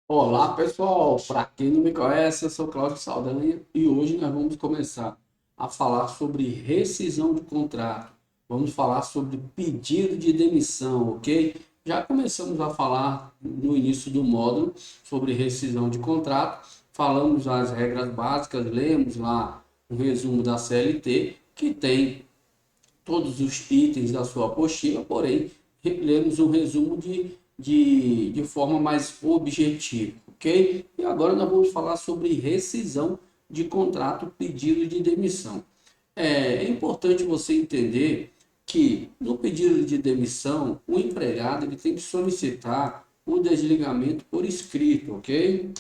Olá pessoal, para quem não me conhece, eu sou Cláudio Saldanha e hoje nós vamos começar a falar sobre rescisão de contrato. Vamos falar sobre pedido de demissão, ok? Já começamos a falar no início do módulo sobre rescisão de contrato, falamos as regras básicas, lemos lá um resumo da CLT, que tem todos os itens da sua apostila, porém, lemos um resumo de forma mais objetiva, ok? E agora nós vamos falar sobre rescisão de contrato, pedido de demissão. É importante você entender que no pedido de demissão, o empregado ele tem que solicitar o desligamento por escrito, ok?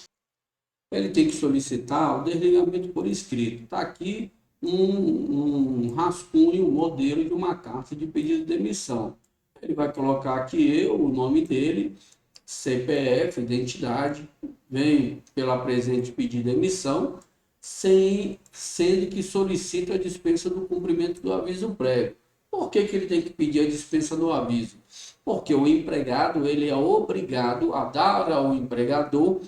Ele tem que solicitar o desligamento por escrito. Está aqui um rascunho, um modelo de uma carta de pedido de demissão. Ele vai colocar aqui o nome dele, CPF, identidade, vem pela presente pedido de demissão, sendo que solicita a dispensa do cumprimento do aviso prévio. Por que ele tem que pedir a dispensa do aviso? Porque o empregado ele é obrigado a dar ao empregador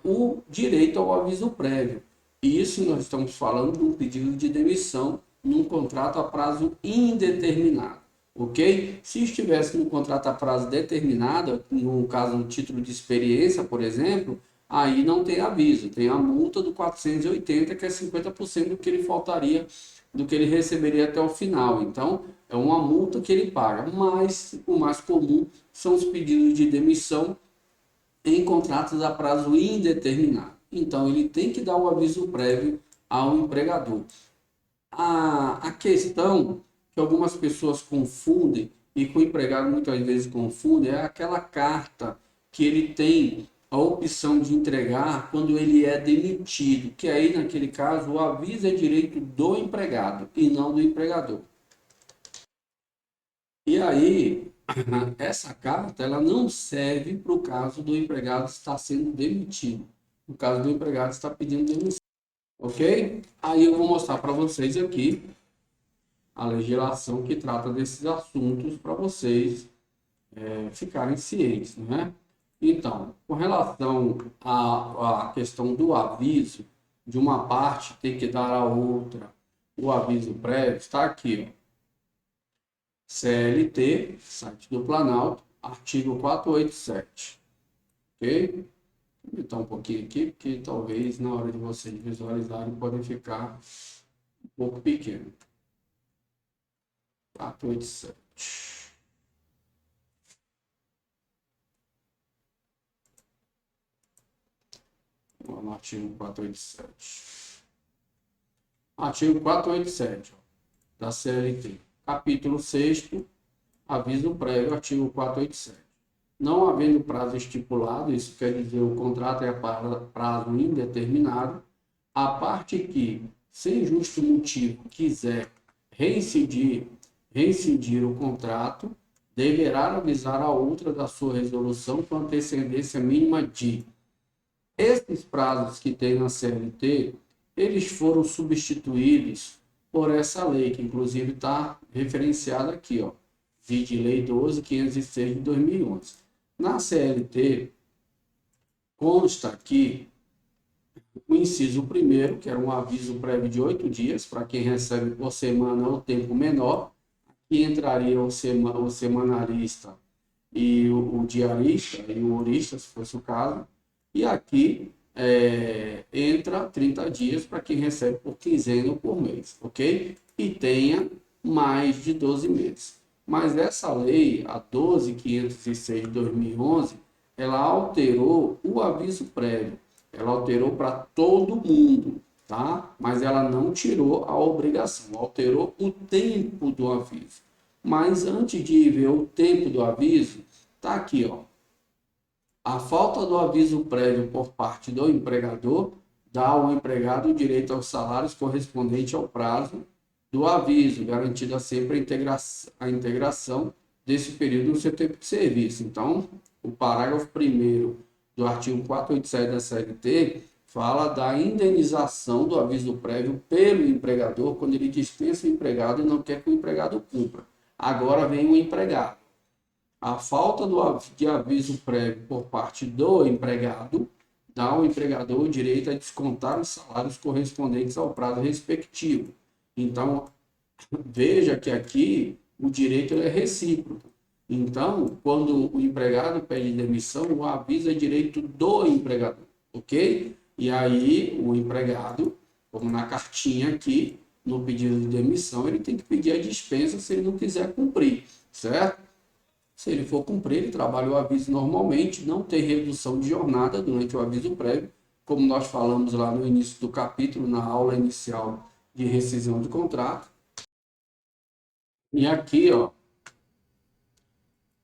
o direito ao aviso prévio. Isso nós estamos falando de um pedido de demissão num contrato a prazo indeterminado, ok? Se estivesse no contrato a prazo determinado, no caso no título de experiência, por exemplo, aí não tem aviso, tem a multa do 480, que é 50% do que ele faltaria, do que ele receberia até o final. Então, é uma multa que ele paga, mas o mais comum são os pedidos de demissão em contratos a prazo indeterminado. Então, ele tem que dar o aviso prévio ao empregador. A questão que algumas pessoas confundem, e que o empregado muitas vezes confunde, é aquela carta que ele tem a opção de entregar quando ele é demitido, que aí, naquele caso, o aviso é direito do empregado e não do empregador. E aí, essa carta ela não serve para o caso do empregado estar sendo demitido. No caso do empregado estar pedindo demissão, ok? Aí eu vou mostrar para vocês aqui a legislação que trata desses assuntos para vocês ficarem cientes, né? Então, com relação à questão do aviso, de uma parte ter que dar à outra o aviso prévio, está aqui, ó. CLT, site do Planalto, artigo 487, ok? Vou aumentar um pouquinho aqui, porque talvez na hora de vocês visualizarem pode ficar um pouco pequeno. 487. Vamos no artigo 487. Artigo 487, ó, da CLT. Capítulo 6º, aviso prévio, artigo 487. Não havendo prazo estipulado, isso quer dizer o contrato é para prazo indeterminado, a parte que, sem justo motivo, quiser reincidir o contrato, deverá avisar a outra da sua resolução com antecedência mínima de. Esses prazos que tem na CLT, eles foram substituídos por essa lei, que inclusive está referenciada aqui, ó, vide Lei 12.506 de 2011. Na CLT, consta que o inciso primeiro, que era um aviso prévio de 8 dias, para quem recebe por semana ou tempo menor, que entraria o semanalista e o diarista, e o horista, se fosse o caso, e aqui entra 30 dias para quem recebe por quinzena ou por mês, ok? E tenha mais de 12 meses. Mas essa lei, a 12.506 de 2011, ela alterou o aviso prévio. Ela alterou para todo mundo, tá? Mas ela não tirou a obrigação, alterou o tempo do aviso. Mas antes de ver o tempo do aviso, tá aqui, ó. A falta do aviso prévio por parte do empregador dá ao empregado o direito aos salários correspondente ao prazo do aviso, garantida sempre a integração desse período no seu tempo de serviço. Então, o parágrafo 1º do artigo 487 da CLT fala da indenização do aviso prévio pelo empregador quando ele dispensa o empregado e não quer que o empregado cumpra. Agora vem o empregado. A falta de aviso prévio por parte do empregado dá ao empregador o direito a descontar os salários correspondentes ao prazo respectivo. Então, veja que aqui o direito é recíproco. Então, quando o empregado pede demissão, o aviso é direito do empregador, ok? E aí, o empregado, como na cartinha aqui, no pedido de demissão, ele tem que pedir a dispensa se ele não quiser cumprir, certo? Se ele for cumprir, ele trabalha o aviso normalmente, não tem redução de jornada durante o aviso prévio, como nós falamos lá no início do capítulo, na aula inicial de rescisão de contrato. E aqui, ó,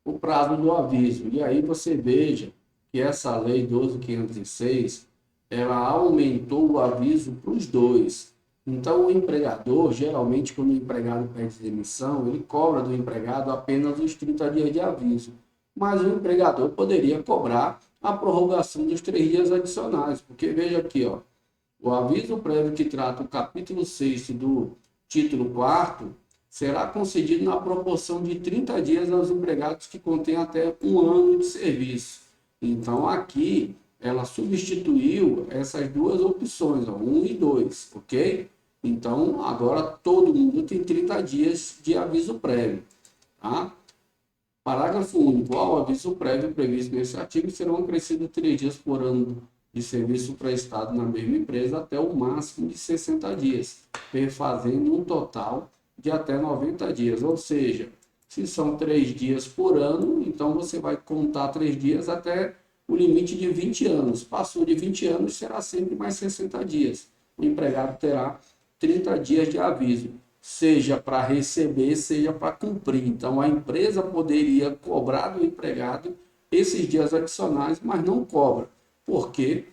o prazo do aviso. E aí você veja que essa lei 12.506, ela aumentou o aviso para os dois. Então, o empregador, geralmente, quando o empregado pede demissão, ele cobra do empregado apenas os 30 dias de aviso. Mas o empregador poderia cobrar a prorrogação dos 3 dias adicionais. Porque veja aqui, ó, o aviso prévio que trata o capítulo 6 do título 4º será concedido na proporção de 30 dias aos empregados que contêm até 1 ano de serviço. Então, aqui, ela substituiu essas duas opções, ó, 1 e 2, ok? Então, agora todo mundo tem 30 dias de aviso prévio, tá? Parágrafo único. Ao aviso prévio previsto nesse artigo, serão acrescidos 3 dias por ano de serviço prestado na mesma empresa até o máximo de 60 dias, perfazendo um total de até 90 dias. Ou seja, se são 3 dias por ano, então você vai contar 3 dias até o limite de 20 anos. Passou de 20 anos, será sempre mais 60 dias. O empregado terá 30 dias de aviso, seja para receber, seja para cumprir. Então, a empresa poderia cobrar do empregado esses dias adicionais, mas não cobra, porque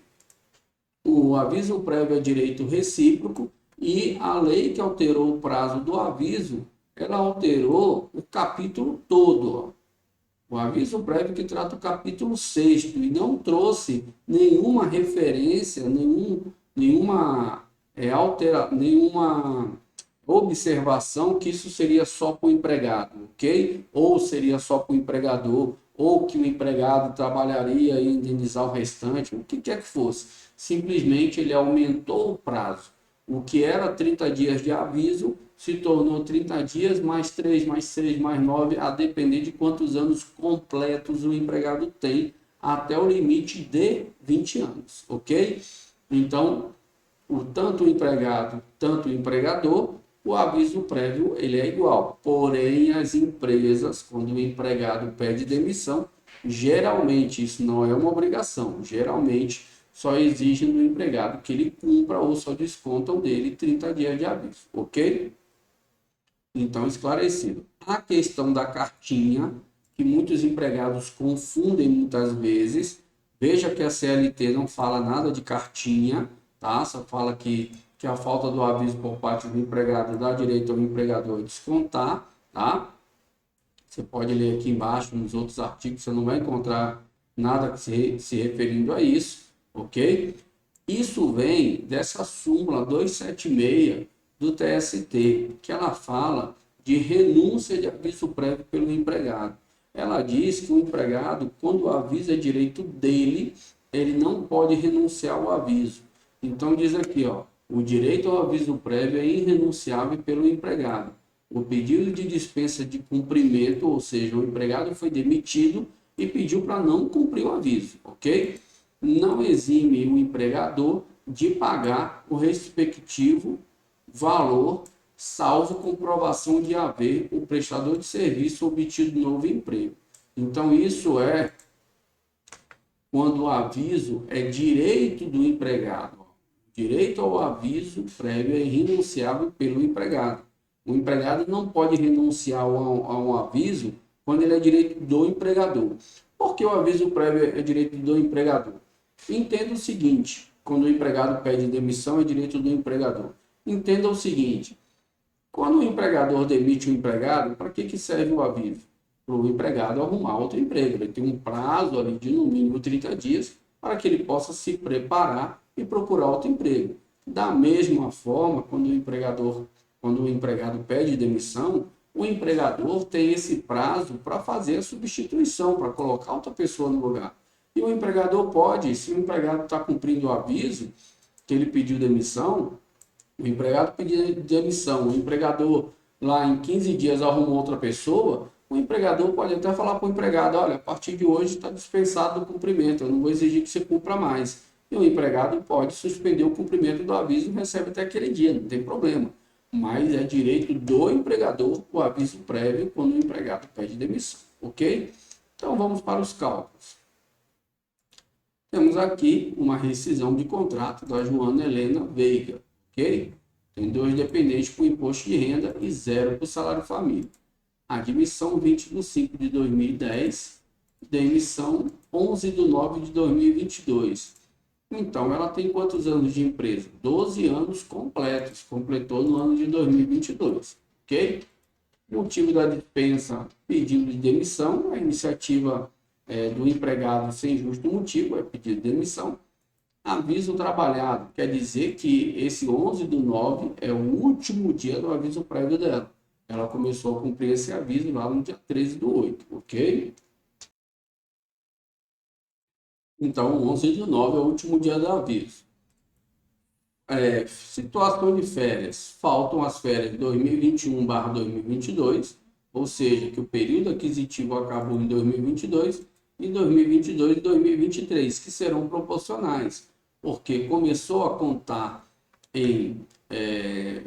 o aviso prévio é direito recíproco e a lei que alterou o prazo do aviso, ela alterou o capítulo todo, ó. O aviso prévio que trata o capítulo 6º e não trouxe nenhuma referência, nenhuma observação que isso seria só para o empregado, ok? Ou seria só para o empregador, ou que o empregado trabalharia e indenizar o restante, o que quer que fosse. Simplesmente ele aumentou o prazo. O que era 30 dias de aviso se tornou 30 dias, mais 3, mais 6, mais 9, a depender de quantos anos completos o empregado tem, até o limite de 20 anos, ok? Então, tanto o empregado, tanto o empregador, o aviso prévio ele é igual. Porém, as empresas, quando o empregado pede demissão, geralmente, isso não é uma obrigação, geralmente só exigem do empregado que ele cumpra ou só descontam dele 30 dias de aviso, ok? Então, esclarecido. A questão da cartinha, que muitos empregados confundem muitas vezes, veja que a CLT não fala nada de cartinha, tá? Só fala que a falta do aviso por parte do empregado dá direito ao empregador a descontar, tá? Você pode ler aqui embaixo, nos outros artigos, você não vai encontrar nada se referindo a isso, ok? Isso vem dessa súmula 276 do TST, que ela fala de renúncia de aviso prévio pelo empregado. Ela diz que o empregado, quando o aviso é direito dele, ele não pode renunciar ao aviso. Então diz aqui, ó, o direito ao aviso prévio é irrenunciável pelo empregado. O pedido de dispensa de cumprimento, ou seja, o empregado foi demitido e pediu para não cumprir o aviso, ok? Não exime o empregador de pagar o respectivo valor, salvo comprovação de haver o prestador de serviço obtido novo emprego. Então, isso é quando o aviso é direito do empregado. Direito ao aviso prévio é irrenunciável pelo empregado. O empregado não pode renunciar a um aviso quando ele é direito do empregador. Por que o aviso prévio é direito do empregador? Entenda o seguinte, quando o empregado pede demissão é direito do empregador. Entenda o seguinte, quando o empregador demite o empregado, para que serve o aviso? Para o empregado arrumar outro emprego. Ele tem um prazo ali de no mínimo 30 dias para que ele possa se preparar e procurar outro emprego. Da mesma forma, quando o empregado pede demissão, o empregador tem esse prazo para fazer a substituição, para colocar outra pessoa no lugar. E o empregador pode, se o empregado está cumprindo o aviso que ele pediu demissão, o empregado pediu demissão, o empregador lá em 15 dias arrumou outra pessoa, o empregador pode até falar para o empregado, olha, a partir de hoje está dispensado do cumprimento, eu não vou exigir que você cumpra mais. E o empregado pode suspender o cumprimento do aviso e recebe até aquele dia, não tem problema. Mas é direito do empregador o aviso prévio quando o empregado pede demissão, ok? Então vamos para os cálculos. Temos aqui uma rescisão de contrato da Joana Helena Veiga, ok? Tem 2 dependentes com imposto de renda e 0 para o salário família. Admissão 20 de 5 de 2010, demissão 11 de 9 de 2022. Então, ela tem quantos anos de empresa? 12 anos completos, completou no ano de 2022, ok? Motivo da dispensa, pedido de demissão, a iniciativa do empregado sem justo motivo, é pedido de demissão. Aviso trabalhado, quer dizer que esse 11 do 9 é o último dia do aviso prévio dela. Ela começou a cumprir esse aviso lá no dia 13 do 8, ok? Então, 11 do 9 é o último dia do aviso. Situação de férias. Faltam as férias de 2021/2022, ou seja, que o período aquisitivo acabou em 2022 e 2022 e 2023, que serão proporcionais, porque começou a contar em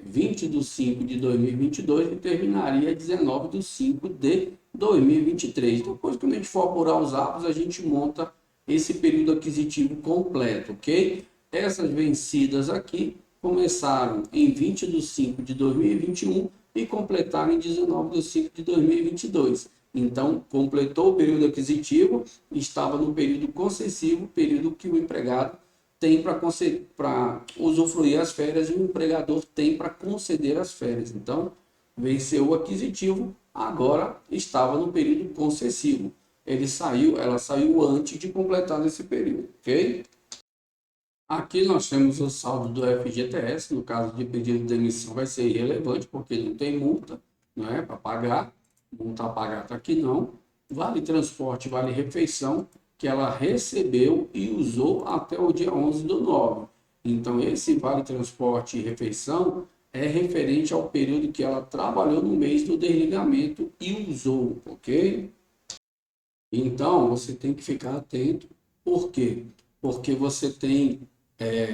20 de 5 de 2022 e terminaria 19 de 5 de 2023. Depois, quando a gente for apurar os atos, a gente monta esse período aquisitivo completo, ok? Essas vencidas aqui começaram em 20 de 5 de 2021 e completaram em 19 de 5 de 2022. Então, completou o período aquisitivo, estava no período concessivo, período que o empregado tem para usufruir as férias e o empregador tem para conceder as férias. Então, venceu o aquisitivo, agora estava no período concessivo. Ela saiu antes de completar esse período, ok? Aqui nós temos o saldo do FGTS, no caso de pedido de demissão vai ser irrelevante, porque não tem multa, não é, para pagar, multa a pagar está aqui não. Vale transporte, vale refeição, que ela recebeu e usou até o dia 11 do 9. Então, esse vale transporte e refeição é referente ao período que ela trabalhou no mês do desligamento e usou, ok? Então, você tem que ficar atento. Por quê? Porque você tem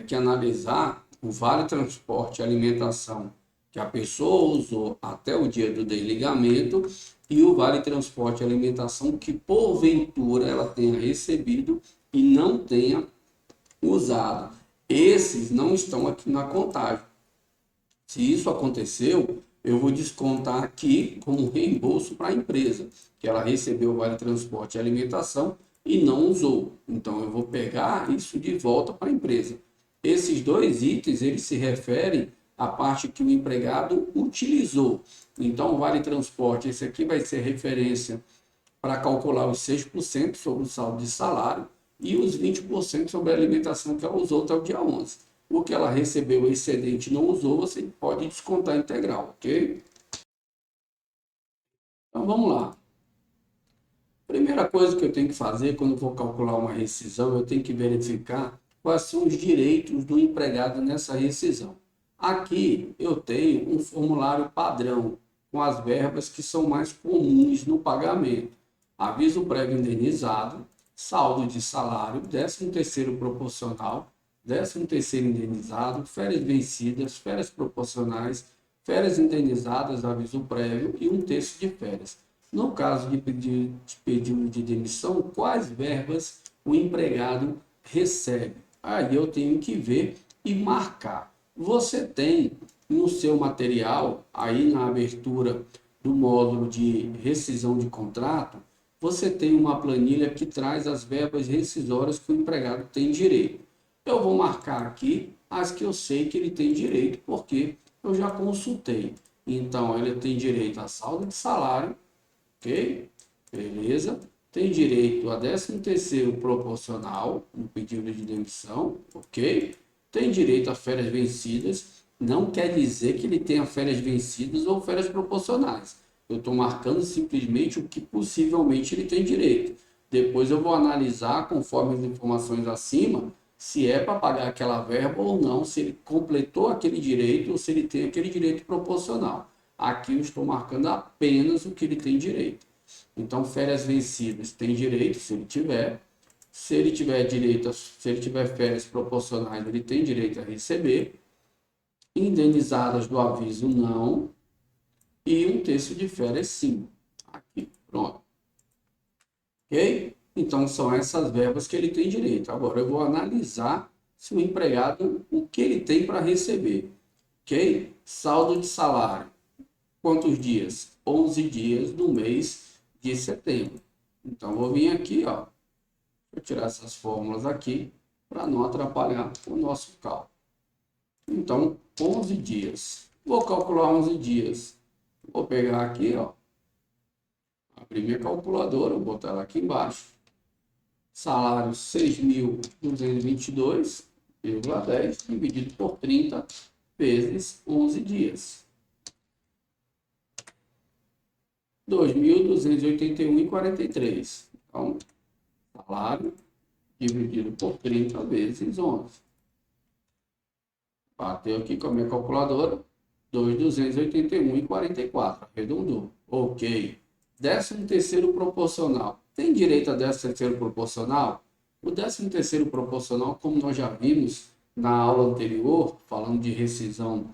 que analisar o vale transporte e alimentação que a pessoa usou até o dia do desligamento e o vale transporte e alimentação que porventura ela tenha recebido e não tenha usado. Esses não estão aqui na contagem. Se isso aconteceu, eu vou descontar aqui como reembolso para a empresa, que ela recebeu o vale transporte e alimentação e não usou. Então, eu vou pegar isso de volta para a empresa. Esses 2 itens, eles se referem à parte que o empregado utilizou. Então, o vale transporte, esse aqui vai ser referência para calcular os 6% sobre o saldo de salário e os 20% sobre a alimentação que ela usou até o dia 11. O que ela recebeu excedente e não usou, você pode descontar integral, ok? Então, vamos lá. Primeira coisa que eu tenho que fazer quando vou calcular uma rescisão, eu tenho que verificar quais são os direitos do empregado nessa rescisão. Aqui eu tenho um formulário padrão com as verbas que são mais comuns no pagamento. Aviso prévio indenizado, saldo de salário, 13º proporcional, 13º indenizado, férias vencidas, férias proporcionais, férias indenizadas, aviso prévio e 1/3 de férias. No caso de pedido de demissão, quais verbas o empregado recebe? Aí eu tenho que ver e marcar. Você tem no seu material, aí na abertura do módulo de rescisão de contrato, você tem uma planilha que traz as verbas rescisórias que o empregado tem direito. Eu vou marcar aqui as que eu sei que ele tem direito, porque eu já consultei. Então, ele tem direito a saldo de salário, ok? Beleza. Tem direito a 13º proporcional no pedido de demissão, ok? Tem direito a férias vencidas. Não quer dizer que ele tenha férias vencidas ou férias proporcionais. Eu estou marcando simplesmente o que possivelmente ele tem direito. Depois eu vou analisar, conforme as informações acima, se é para pagar aquela verba ou não, se ele completou aquele direito ou se ele tem aquele direito proporcional. Aqui eu estou marcando apenas o que ele tem direito. Então, férias vencidas tem direito, se ele tiver. Se ele tiver direito, se ele tiver férias proporcionais, ele tem direito a receber. Indenizadas do aviso, não. E um terço de férias, sim. Aqui, pronto. Ok? Então, são essas verbas que ele tem direito. Agora, eu vou analisar se o empregado, o que ele tem para receber. Ok? Saldo de salário. Quantos dias? 11 dias no mês de setembro. Então, vou vir aqui, ó. Vou tirar essas fórmulas aqui para não atrapalhar o nosso cálculo. Então, 11 dias. Vou calcular 11 dias. Vou pegar aqui, ó. Abrir minha calculadora, vou botar ela aqui embaixo. Salário 6.222,10 dividido por 30 vezes 11 dias. 2.281,43. Então, salário dividido por 30 vezes 11. Bateu aqui com a minha calculadora. 2.281,44. Arredondou. Ok. 13º proporcional. Tem direito a 13º proporcional? O 13º proporcional, como nós já vimos na aula anterior, falando de rescisão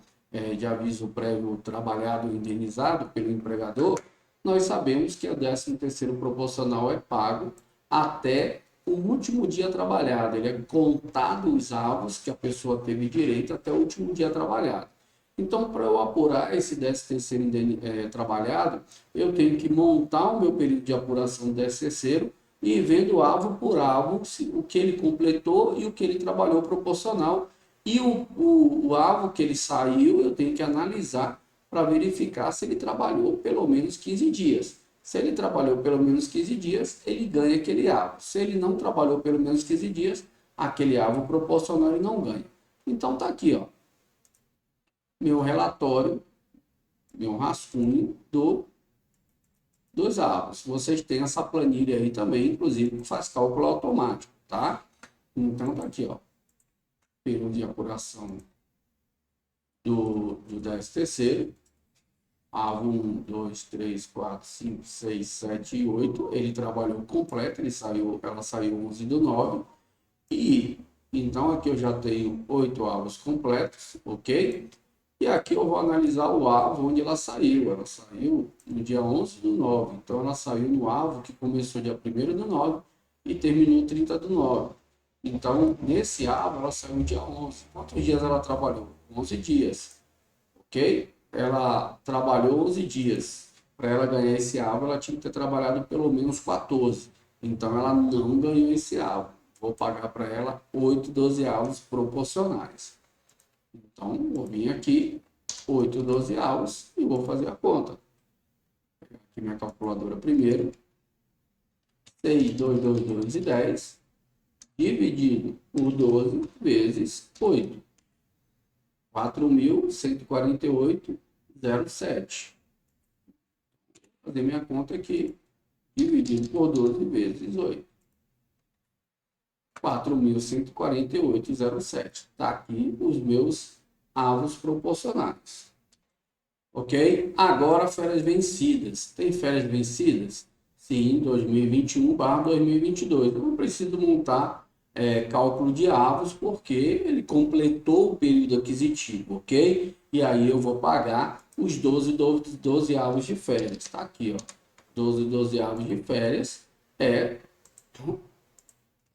de aviso prévio trabalhado e indenizado pelo empregador, nós sabemos que o 13º proporcional é pago até o último dia trabalhado. Ele é contado os avos que a pessoa teve direito até o último dia trabalhado. Então, para eu apurar esse 13º trabalhado, eu tenho que montar o meu período de apuração do 13º e ir vendo avo por avo o que ele completou e o que ele trabalhou proporcional. E o avo que ele saiu, eu tenho que analisar para verificar se ele trabalhou pelo menos 15 dias. Se ele trabalhou pelo menos 15 dias, ele ganha aquele avo. Se ele não trabalhou pelo menos 15 dias, aquele avo proporcional ele não ganha. Então, tá aqui, ó. Meu relatório, meu rascunho dos avos. Vocês têm essa planilha aí também, inclusive, que faz cálculo automático, tá? Então, tá aqui, ó. Período de apuração do 13º. Avo 1, 2, 3, 4, 5, 6, 7 e 8. Ele trabalhou completo, ela saiu 11/9. E, então, aqui eu já tenho 8 avos completos, ok? E aqui eu vou analisar o avo onde ela saiu. Ela saiu no dia 11/9. Então, ela saiu no avo que começou dia 1º/9 e terminou 30/9. Então, nesse avo, ela saiu no dia 11. Quantos dias ela trabalhou? 11 dias. Ok? Ela trabalhou 11 dias. Para ela ganhar esse avo, ela tinha que ter trabalhado pelo menos 14. Então, ela não ganhou esse avo. Vou pagar para ela 8 dozeavos proporcionais. Então, vou vir aqui, 8 dozeavos e vou fazer a conta. Vou pegar aqui minha calculadora primeiro. 6, 2, 2, 2 e 10. Dividido por 12 vezes 8. 4.148,07. Vou fazer minha conta aqui. Dividido por 12 vezes 8. 4.148,07. Está aqui os meus avos proporcionais. Ok? Agora, férias vencidas. Tem férias vencidas? Sim, 2021/2022. Eu não preciso montar cálculo de avos, porque ele completou o período aquisitivo, ok? E aí eu vou pagar os 12 avos de férias. Está aqui, ó. 12 avos de férias é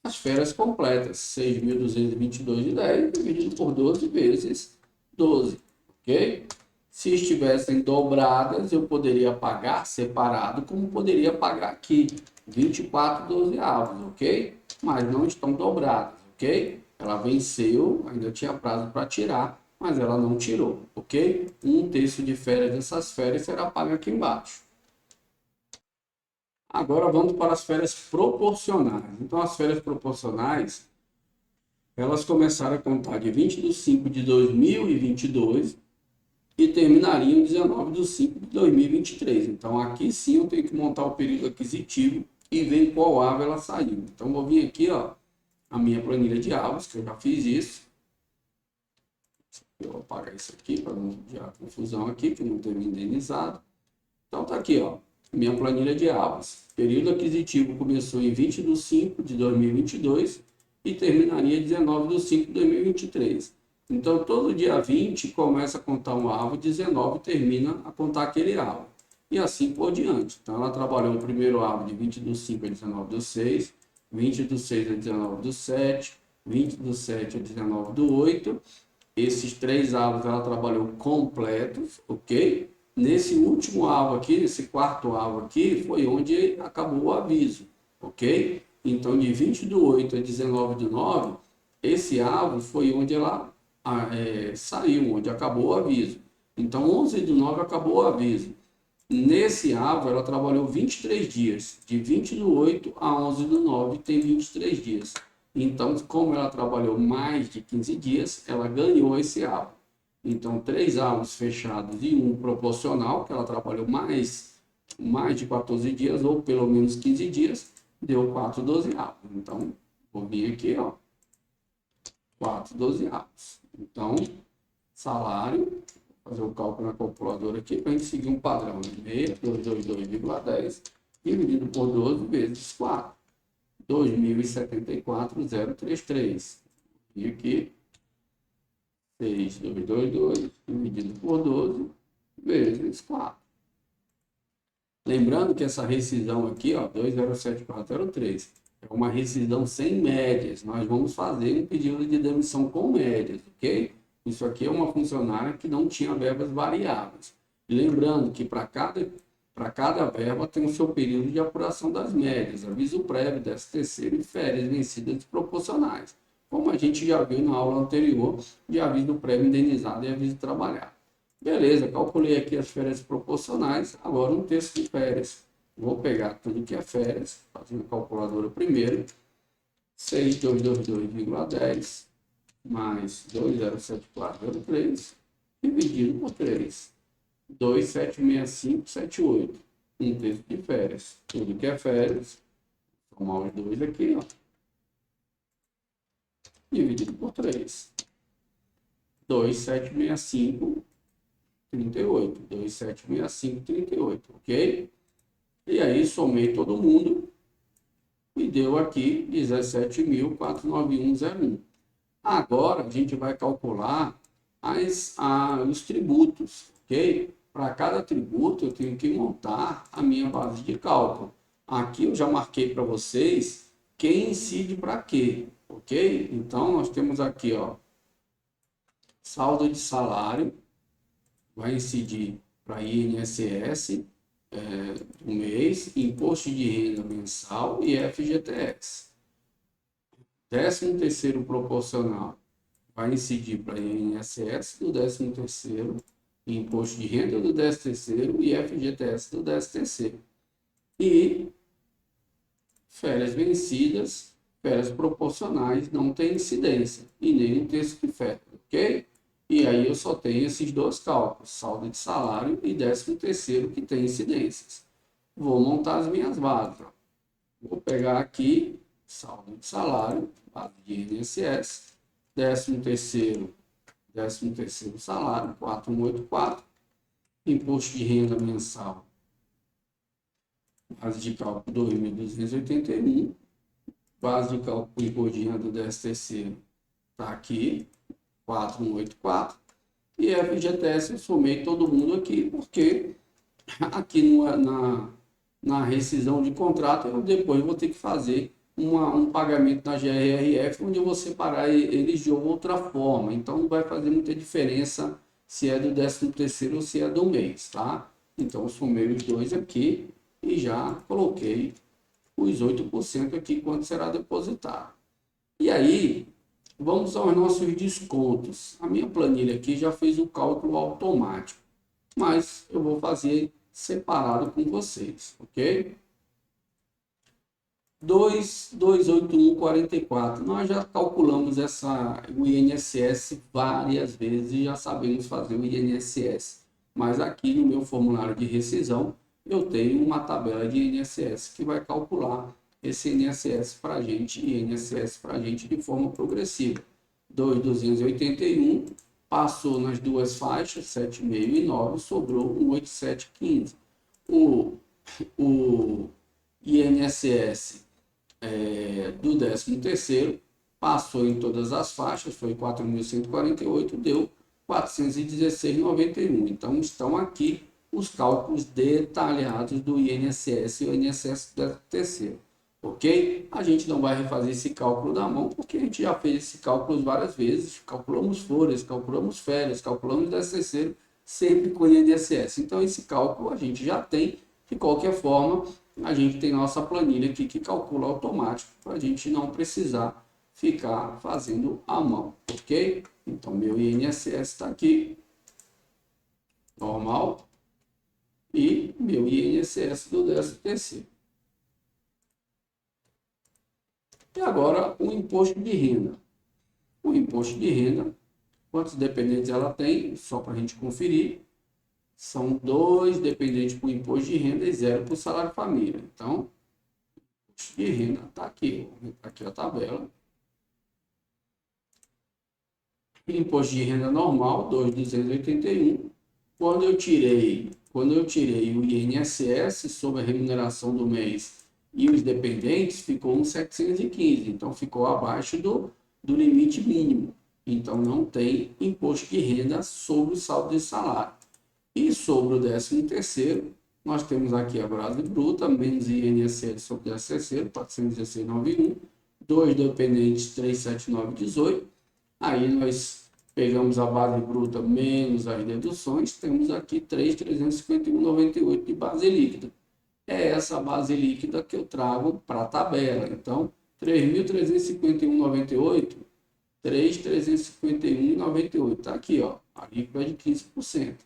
as férias completas, 6.222,10 dividido por 12 vezes 12, ok? Se estivessem dobradas, eu poderia pagar separado, como poderia pagar aqui, 24 dozeavos, ok? Mas não estão dobradas, ok? Ela venceu, ainda tinha prazo para tirar, mas ela não tirou, ok? Um terço de férias dessas férias será pago aqui embaixo. Agora vamos para as férias proporcionais. Então, as férias proporcionais, elas começaram a contar de 20/5/2022 e terminaria em 19 de 5 de 2023. Então, aqui sim eu tenho que montar o período aquisitivo e ver em qual aba ela saiu. Então, vou vir aqui, ó, a minha planilha de avos, que eu já fiz isso. Eu vou apagar isso aqui para não gerar confusão aqui, que não teve indenizado. Então, tá aqui, ó, minha planilha de avos. Período aquisitivo começou em 20 de 5 de 2022 e terminaria 19 de 5 de 2023. Então, todo dia 20 começa a contar um avo, 19 termina a contar aquele avo. E assim por diante. Então, ela trabalhou o primeiro avo de 20 do 5 a 19 do 6, 20 do 6 a 19 do 7, 20 do 7 a 19 do 8. Esses três avos ela trabalhou completos, ok? Nesse último avo aqui, nesse quarto avo aqui, foi onde acabou o aviso, ok? Então, de 20 do 8 a 19 do 9, esse avo foi onde ela saiu, onde acabou o aviso. Então, 11 do 9 acabou o aviso. Nesse avo, ela trabalhou 23 dias. De 20 do 8 a 11 do 9 tem 23 dias. Então, como ela trabalhou mais de 15 dias, ela ganhou esse avo. Então, 3 avos fechados e um proporcional, que ela trabalhou mais de 14 dias, ou pelo menos 15 dias, deu 4 dozeavos. Então, vou vir aqui, ó, 4 dozeavos. Então, salário, fazer o cálculo na calculadora aqui para a gente seguir um padrão, né? 222,10 dividido por 12 vezes 4. 2.074,033. E aqui, 6.222 dividido por 12 vezes 4. Lembrando que essa rescisão aqui, ó, 207.403, é uma rescisão sem médias. Nós vamos fazer um pedido de demissão com médias, ok? Isso aqui é uma funcionária que não tinha verbas variáveis. E lembrando que para cada verba tem o seu período de apuração das médias, aviso prévio, 13º e férias vencidas desproporcionais, como a gente já viu na aula anterior de aviso prévio indenizado e aviso trabalhado. Beleza, calculei aqui as férias proporcionais, agora um terço de férias. Vou pegar tudo que é férias, fazendo a calculadora primeiro, 6.222,10 mais 2.07403 dividido por 3. 2.765,78. Um terço de férias. Tudo que é férias, somar os dois aqui, ó, dividido por 3. 2.765,38. 2.765,38, ok? E aí, somei todo mundo e deu aqui 17.491,01. Agora, a gente vai calcular os tributos, ok? Para cada tributo, eu tenho que montar a minha base de cálculo. Aqui eu já marquei para vocês quem incide para quê, ok? Então, nós temos aqui, ó, saldo de salário, vai incidir para INSS do mês, imposto de renda mensal e FGTS. 13º proporcional vai incidir para INSS do 13º, imposto de renda do 13º e FGTS do 13º. E férias vencidas, férias proporcionais não tem incidência e nem um terço de férias, ok? E aí eu só tenho esses dois cálculos, saldo de salário e 13º que tem incidências. Vou montar as minhas bases. Ó. Vou pegar aqui saldo de salário, base de INSS, 13º salário, 4.184, imposto de renda mensal, base de cálculo 2.281, base de cálculo imposto de renda do 13º está aqui, 4.184, e FGTS eu somei todo mundo aqui, porque aqui na rescisão de contrato eu depois vou ter que fazer um pagamento na GRRF, onde eu vou separar eles de outra forma. Então, não vai fazer muita diferença se é do 13º ou se é do mês, tá? Então, eu somei os dois aqui e já coloquei os 8% aqui, quanto será depositado. E aí, vamos aos nossos descontos. A minha planilha aqui já fez o cálculo automático, mas eu vou fazer separado com vocês, ok? 2.281,44. Nós já calculamos o INSS várias vezes e já sabemos fazer o INSS. Mas aqui no meu formulário de rescisão, eu tenho uma tabela de INSS que vai calcular esse INSS para a gente, INSS para a gente de forma progressiva. 2.281, passou nas duas faixas, 7,5 e 9, sobrou 1.8715. O INSS do 13º, passou em todas as faixas, foi 4.148, deu 416,91. Então, estão aqui os cálculos detalhados do INSS e o INSS do 13º. Ok? A gente não vai refazer esse cálculo da mão, porque a gente já fez esse cálculo várias vezes. Calculamos folhas, calculamos férias, calculamos 13º, sempre com o INSS. Então, esse cálculo a gente já tem. De qualquer forma, a gente tem nossa planilha aqui que calcula automático, para a gente não precisar ficar fazendo à mão, ok? Então, meu INSS está aqui, normal, e meu INSS do 13º. E agora, o imposto de renda. O imposto de renda, quantos dependentes ela tem, só para a gente conferir, são 2 dependentes por imposto de renda e 0 por salário família. Então, imposto de renda está aqui, aqui a tabela. Imposto de renda normal, 2.281. Quando eu tirei o INSS sobre a remuneração do mês e os dependentes, ficou 1.715. Então, ficou abaixo do limite mínimo. Então, não tem imposto de renda sobre o saldo de salário. E sobre o 13º, nós temos aqui a base bruta, menos INSS sobre o 13º, 416,91, 2 dependentes, 379,18. Aí nós pegamos a base bruta menos as deduções, temos aqui 3.351,98 de base líquida. É essa base líquida que eu trago para a tabela. Então, 3.351,98, 3.351,98. Está aqui, ó, a líquida é de 15%.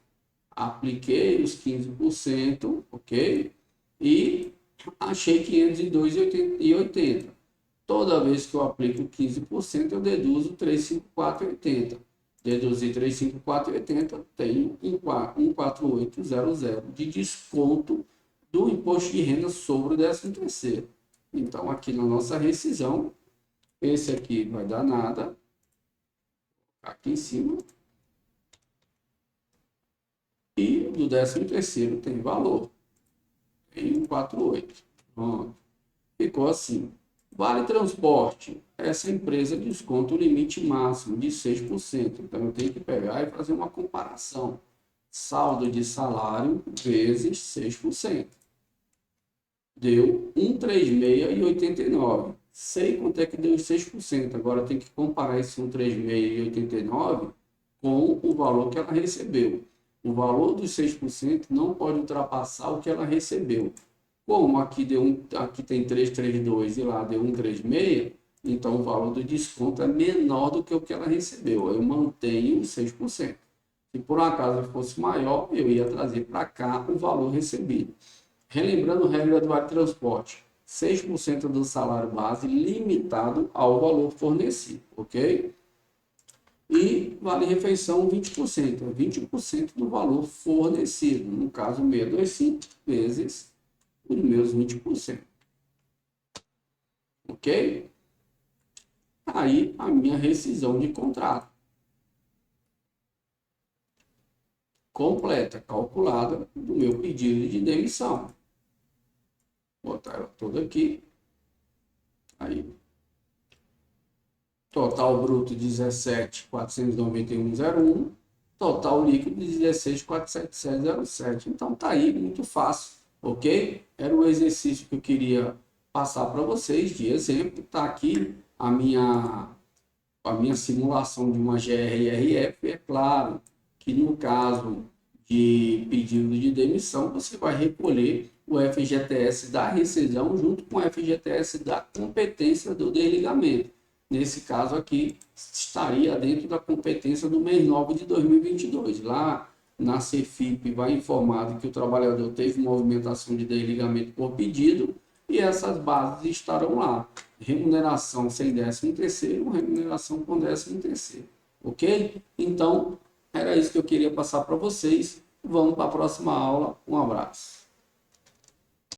Apliquei os 15%, ok? E achei 502,80. Toda vez que eu aplico 15%, eu deduzo 354,80. Deduzi 354,80, tenho 148,00 de desconto do imposto de renda sobre o 13º. Então, aqui na nossa rescisão, esse aqui vai dar nada. Aqui em cima. E do 13º tem valor. Tem 148. Pronto. Ficou assim. Vale transporte. Essa empresa desconta o limite máximo de 6%. Então, eu tenho que pegar e fazer uma comparação. Saldo de salário vezes 6%. Deu 136,89. Sei quanto é que deu 6%. Agora, tem que comparar esse 136,89 com o valor que ela recebeu. O valor dos 6% não pode ultrapassar o que ela recebeu. Como aqui tem 332 e lá deu 136, então o valor do desconto é menor do que o que ela recebeu. Eu mantenho 6%. Se por acaso fosse maior, eu ia trazer para cá o valor recebido. Relembrando a regra do Vale Transporte, 6% do salário base limitado ao valor fornecido, ok? E vale refeição 20%, 20% do valor fornecido, no caso 625 vezes os meus 20%. Ok? Aí a minha rescisão de contrato. Completa, calculada do meu pedido de demissão. Vou botar ela toda aqui. Aí. Total bruto 17.491,01. Total líquido 16.477,07. Então tá aí, muito fácil, ok? Era o exercício que eu queria passar para vocês de exemplo. Tá aqui a minha simulação de uma GRRF. É claro que no caso de pedido de demissão, você vai recolher o FGTS da rescisão junto com o FGTS da competência do desligamento. Nesse caso aqui, estaria dentro da competência do mês 9 de 2022. Lá na Cefip vai informado que o trabalhador teve movimentação de desligamento por pedido e essas bases estarão lá. Remuneração sem 13º, remuneração com 13º. Ok? Então, era isso que eu queria passar para vocês. Vamos para a próxima aula. Um abraço.